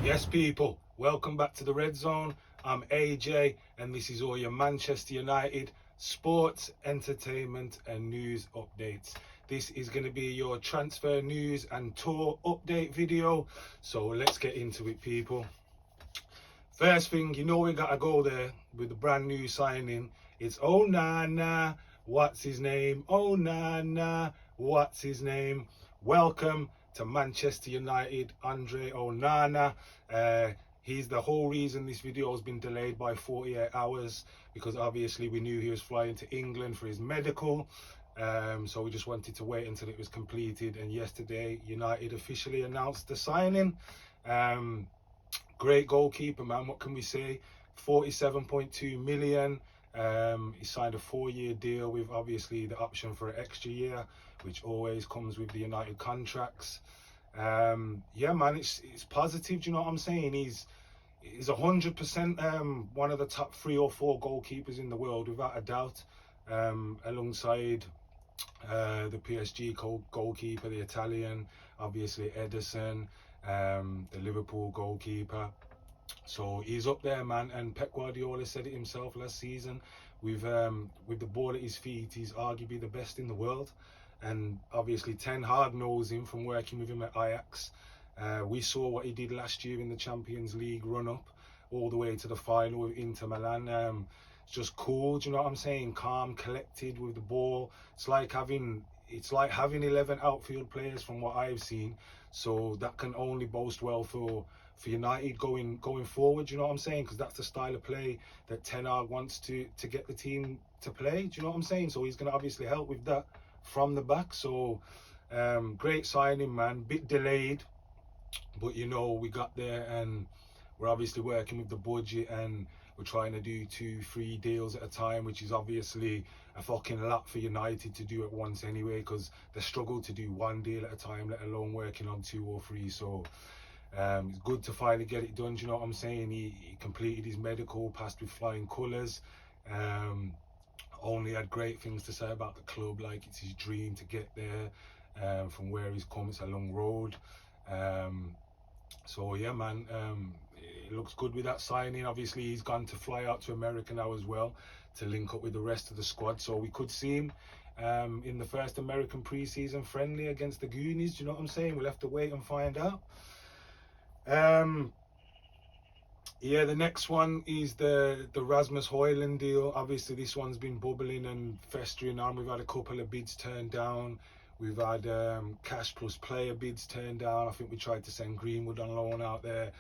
Yes, people, welcome back to the Red Zone. I'm AJ, and this is all your Manchester United sports, entertainment, and news updates. This is going to be your transfer news and tour update video. So let's get into it, people. First thing, you know we gotta go there with the brand new signing. It's Onana. What's his name? Onana. What's his name? Welcome to Manchester United, Andre Onana. He's the whole reason this video has been delayed by 48 hours, because obviously we knew he was flying to England for his medical. So we just wanted to wait until it was completed. And yesterday, United officially announced the signing. Great goalkeeper, man. What can we say? 47.2 million. He signed a 4-year deal with obviously the option for an extra year, which always comes with the United contracts. Yeah, man, it's positive. Do you know what I'm saying? He's 100% one of the top 3 or 4 goalkeepers in the world, without a doubt. Alongside the PSG goalkeeper, the Italian, obviously Ederson, the Liverpool goalkeeper. So he's up there, man. And Pep Guardiola said it himself last season. With the ball at his feet, he's arguably the best in the world. And obviously Ten Hag knows him from working with him at Ajax. We saw what he did last year in the Champions League run-up, all the way to the final with Inter Milan. It's just cool, do you know what I'm saying? Calm, collected with the ball. It's like having 11 outfield players from what I've seen. So that can only boast well for United going forward, you know what I'm saying? Because that's the style of play that Ten Hag wants to get the team to play, do you know what I'm saying? So he's going to obviously help with that from the back. So great signing, man. Bit delayed, but you know, we got there, and we're obviously working with the budget, and we're trying to do 2-3 deals at a time, which is obviously a fucking lot for United to do at once anyway, because they struggle to do 1 deal at a time, let alone working on 2 or 3. So it's good to finally get it done. Do you know what I'm saying? He completed his medical, passed with flying colours. Only had great things to say about the club, like it's his dream to get there. From where he's come, it's a long road. So yeah, man, it looks good with that signing. Obviously he's gone to fly out to America now as well, to link up with the rest of the squad. So we could see him in the first American pre-season friendly against the Goonies. Do you know what I'm saying? We'll have to wait and find out. Yeah, the next one is the Rasmus Højlund deal. Obviously this one's been bubbling and festering on. We've had a couple of bids turned down. We've had cash plus player bids turned down. I think we tried to send Greenwood on loan out there.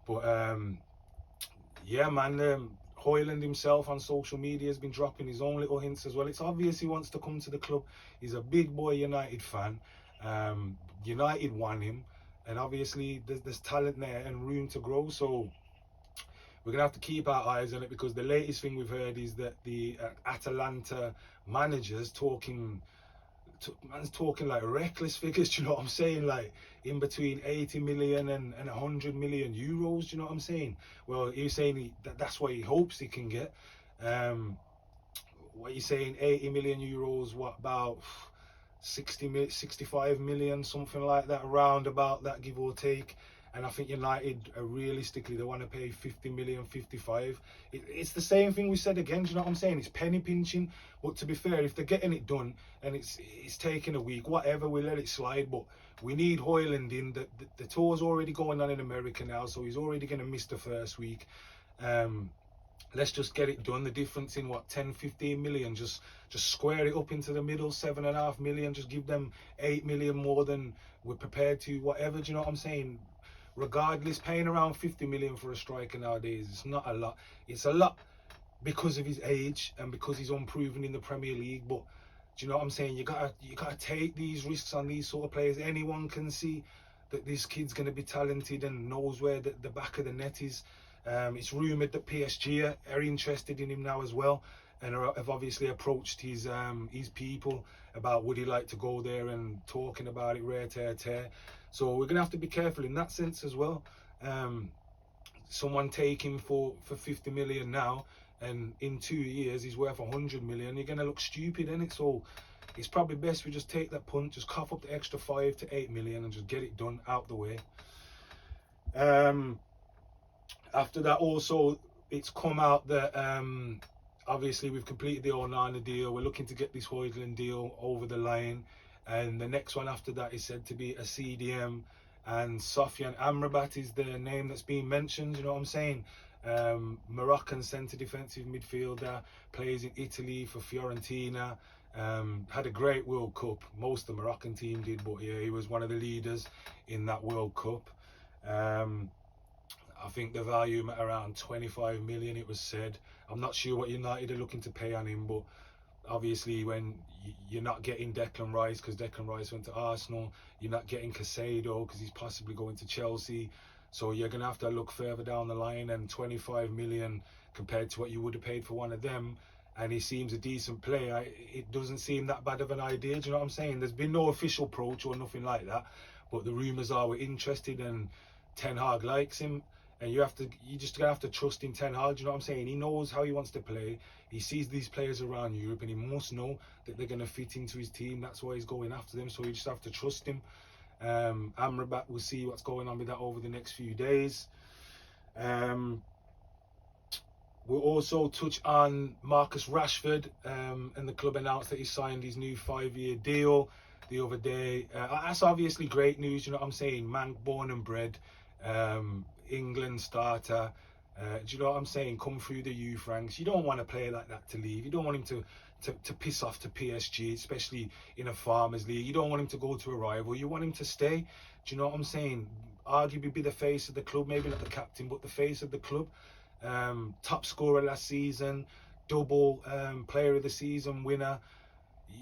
But yeah, man, Højlund himself on social media has been dropping his own little hints as well. It's obvious he wants to come to the club. He's a big boy United fan. United want him. And obviously there's talent there and room to grow. So we're going to have to keep our eyes on it, because the latest thing we've heard is that the Atalanta manager's talking like reckless figures, do you know what I'm saying? Like in between 80 million and 100 million euros, do you know what I'm saying? Well, he was saying that's what he hopes he can get. What you saying, 80 million euros, what about 65 million, something like that, around about that, give or take. And I think United, realistically, they want to pay 50 million, 55. It's the same thing we said again, do you know what I'm saying? It's penny pinching. But to be fair, if they're getting it done and it's taking a week, whatever, we let it slide. But we need Højlund in. The tour's already going on in America now, so he's already going to miss the first week. Let's just get it done. The difference in what, 10-15 million, just square it up into the middle, 7.5 million, just give them 8 million more than we're prepared to, whatever, do you know what I'm saying? Regardless, paying around 50 million for a striker nowadays, it's not a lot. It's a lot because of his age and because he's unproven in the Premier League. But do you know what I'm saying? You gotta take these risks on these sort of players. Anyone can see that this kid's gonna be talented and knows where the back of the net is. It's rumoured that PSG are interested in him now as well, and have obviously approached his people about would he like to go there, and talking about it rare tear. So we're gonna have to be careful in that sense as well. Someone take him for 50 million now, and in 2 years he's worth 100 million. You're gonna look stupid, innit? So it's probably best we just take that punt, just cough up the extra 5 to 8 million and just get it done out the way. After that, also, it's come out that obviously we've completed the Onana deal. We're looking to get this Højlund deal over the line, and the next one after that is said to be a CDM, and Sofian Amrabat is the name that's being mentioned. You know what I'm saying? Moroccan centre defensive midfielder, plays in Italy for Fiorentina. Had a great World Cup. Most of the Moroccan team did, but yeah, he was one of the leaders in that World Cup. I think the value at around 25 million, it was said. I'm not sure what United are looking to pay on him, but obviously when you're not getting Declan Rice because Declan Rice went to Arsenal, you're not getting Casado because he's possibly going to Chelsea, so you're going to have to look further down the line, and 25 million compared to what you would have paid for one of them, and he seems a decent player, it doesn't seem that bad of an idea. Do you know what I'm saying? There's been no official approach or nothing like that, but the rumours are we're interested and Ten Hag likes him, and you just gonna have to trust in Ten Hag. Do you know what I'm saying? He knows how he wants to play. He sees these players around Europe, and he must know that they're gonna fit into his team. That's why he's going after them. So you just have to trust him. Amrabat, we'll see what's going on with that over the next few days. We'll also touch on Marcus Rashford, and the club announced that he signed his new 5-year deal the other day. That's obviously great news. You know what I'm saying? Man, born and bred. England starter. Do you know what I'm saying? Come through the youth ranks. You don't want a player like that to leave. You don't want him to piss off to PSG, especially in a Farmers League. You don't want him to go to a rival. You want him to stay. Do you know what I'm saying? Arguably be the face of the club, maybe not the captain, but the face of the club. Top scorer last season, double player of the season winner.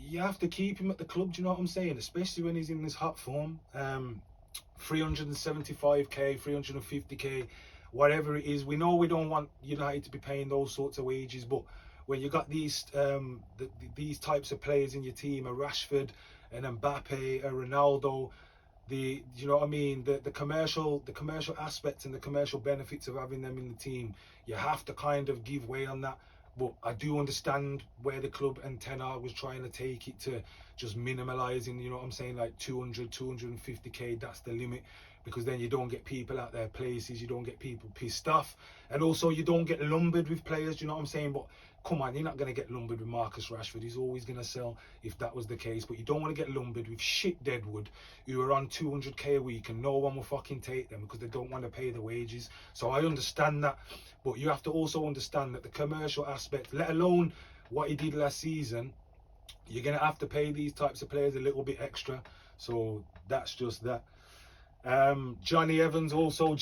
You have to keep him at the club. Do you know what I'm saying? Especially when he's in this hot form. 375k, 350k, whatever it is. We know we don't want United to be paying those sorts of wages, but when you got these types of players in your team, a Rashford, an Mbappe, a Ronaldo, you know what I mean, the commercial aspects and the commercial benefits of having them in the team, you have to kind of give way on that. But I do understand where the club and Ten Hag was trying to take it to, just minimalising, you know what I'm saying, like 200, 250k, that's the limit, because then you don't get people at their places, you don't get people pissed off, and also you don't get lumbered with players, you know what I'm saying? But come on, you're not going to get lumbered with Marcus Rashford. He's always going to sell if that was the case, but you don't want to get lumbered with shit Deadwood who are on 200k a week and no one will fucking take them because they don't want to pay the wages. So I understand that, but you have to also understand that the commercial aspect, let alone what he did last season, you're going to have to pay these types of players a little bit extra. So that's just that. Johnny Evans also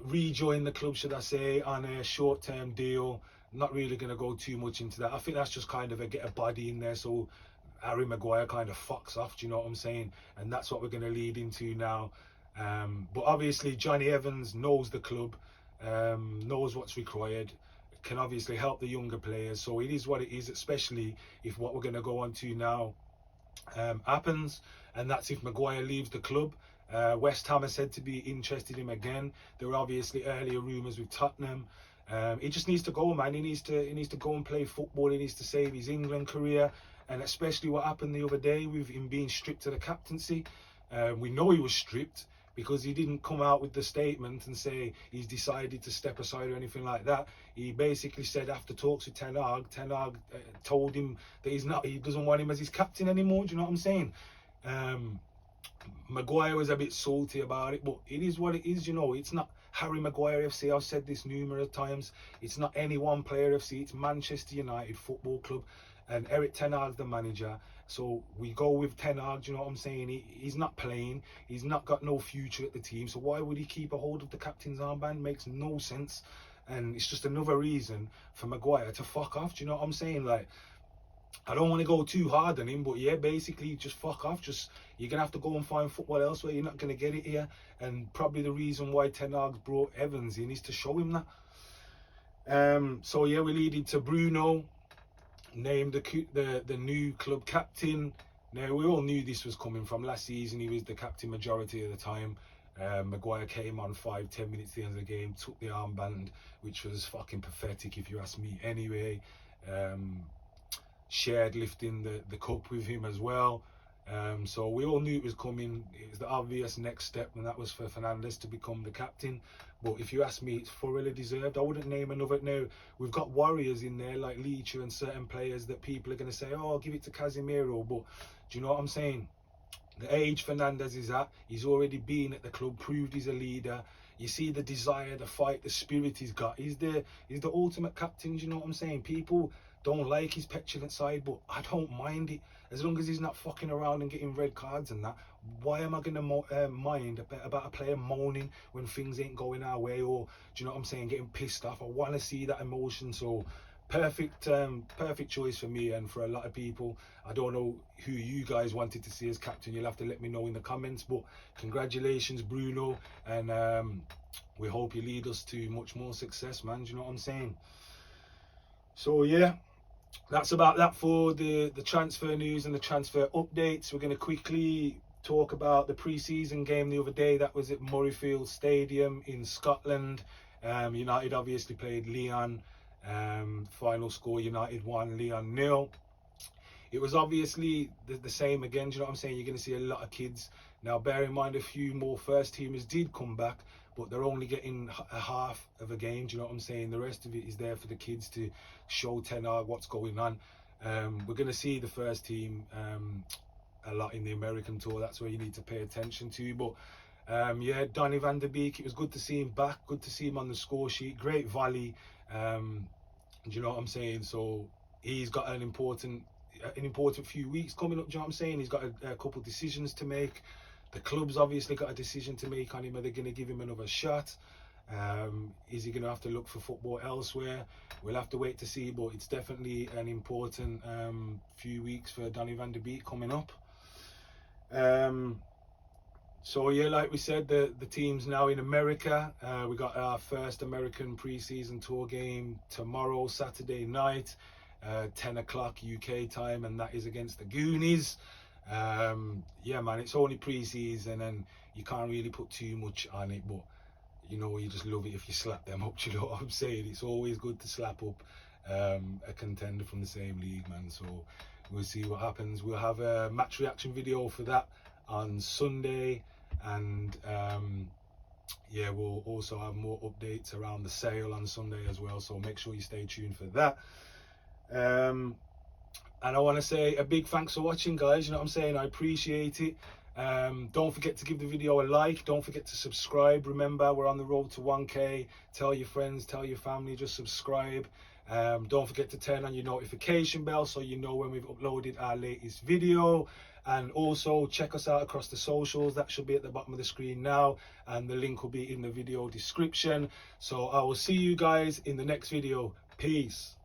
rejoined the club, should I say, on a short-term deal. Not really going to go too much into that. I think that's just kind of get a body in there so Harry Maguire kind of fucks off, do you know what I'm saying? And that's what we're going to lead into now. But obviously Johnny Evans knows the club, knows what's required, can obviously help the younger players. So it is what it is, especially if what we're going to go on to now happens, and that's if Maguire leaves the club. West Ham are said to be interested in him again. There were obviously earlier rumours with Tottenham. He just needs to go, man. He needs to go and play football. He needs to save his England career, and especially what happened the other day with him being stripped of the captaincy. We know he was stripped because he didn't come out with the statement and say he's decided to step aside or anything like that. He basically said after talks with Ten Hag told him that he doesn't want him as his captain anymore. Do you know what I'm saying? Maguire was a bit salty about it, but it is what it is, you know. It's not Harry Maguire FC. I've said this numerous times. It's not any one player FC. It's Manchester United Football Club, and Eric Ten Hag's the manager. So we go with Ten Hag, do you know what I'm saying? He's not playing. He's not got no future at the team. So why would he keep a hold of the captain's armband? Makes no sense. And it's just another reason for Maguire to fuck off. Do you know what I'm saying? Like, I don't want to go too hard on him, but yeah, basically just fuck off. You're going to have to go and find football elsewhere. You're not going to get it here. And probably the reason why Ten Hag brought Evans in is to show him that. So yeah, we lead into Bruno, named the new club captain. Now, we all knew this was coming from last season. He was the captain majority of the time. Maguire came on 5-10 minutes at the end of the game, took the armband, which was fucking pathetic if you ask me anyway. Shared lifting the cup with him as well. So we all knew it was coming. It was the obvious next step, and that was for Fernandes to become the captain. But if you ask me, it's thoroughly deserved. I wouldn't name another. Now, we've got warriors in there like Leach and certain players that people are going to say, oh, I'll give it to Casemiro. But do you know what I'm saying? The age Fernandes is at, he's already been at the club, proved he's a leader. You see the desire, the fight, the spirit he's got. He's the ultimate captain, do you know what I'm saying? People don't like his petulant side, but I don't mind it. As long as he's not fucking around and getting red cards and that, why am I going to mind about a player moaning when things ain't going our way, or, do you know what I'm saying, getting pissed off? I want to see that emotion. So perfect choice for me and for a lot of people. I don't know who you guys wanted to see as captain. You'll have to let me know in the comments, but congratulations, Bruno, and we hope you lead us to much more success, man. Do you know what I'm saying? So yeah, that's about that for the transfer news and the transfer updates. We're going to quickly talk about the pre-season game the other day. That was at Murrayfield Stadium in Scotland. United obviously played Lyon. Final score, United 1, Lyon 0. It was obviously the same again. Do you know what I'm saying? You're going to see a lot of kids. Now, bear in mind, a few more first teamers did come back, but they're only getting a half of a game. Do you know what I'm saying? The rest of it is there for the kids to show Ten Hag what's going on. We're going to see the first team a lot in the American tour. That's where you need to pay attention to. But yeah, Donny van der Beek, it was good to see him back. Good to see him on the score sheet. Great volley. Do you know what I'm saying? So he's got an important few weeks coming up. Do you know what I'm saying? He's got a couple of decisions to make. The club's obviously got a decision to make on him. Are they going to give him another shot? Is he going to have to look for football elsewhere? We'll have to wait to see, but it's definitely an important few weeks for Donny van der Beek coming up. So yeah, like we said, the team's now in America. We got our first American pre-season tour game tomorrow, Saturday night, 10 o'clock UK time, and that is against the Goonies. Yeah, man, it's only pre-season and you can't really put too much on it, but you just love it if you slap them up. You know what I'm saying? It's always good to slap up a contender from the same league, man. So we'll see what happens. We'll have a match reaction video for that on Sunday, and yeah, we'll also have more updates around the sale on Sunday as well, so make sure you stay tuned for that. And I want to say a big thanks for watching, guys. You know what I'm saying? I appreciate it. Don't forget to give the video a like. Don't forget to subscribe. Remember, we're on the road to 1K. Tell your friends, tell your family, just subscribe. Don't forget to turn on your notification bell so you know when we've uploaded our latest video. And also check us out across the socials. That should be at the bottom of the screen now, and the link will be in the video description. So I will see you guys in the next video. Peace.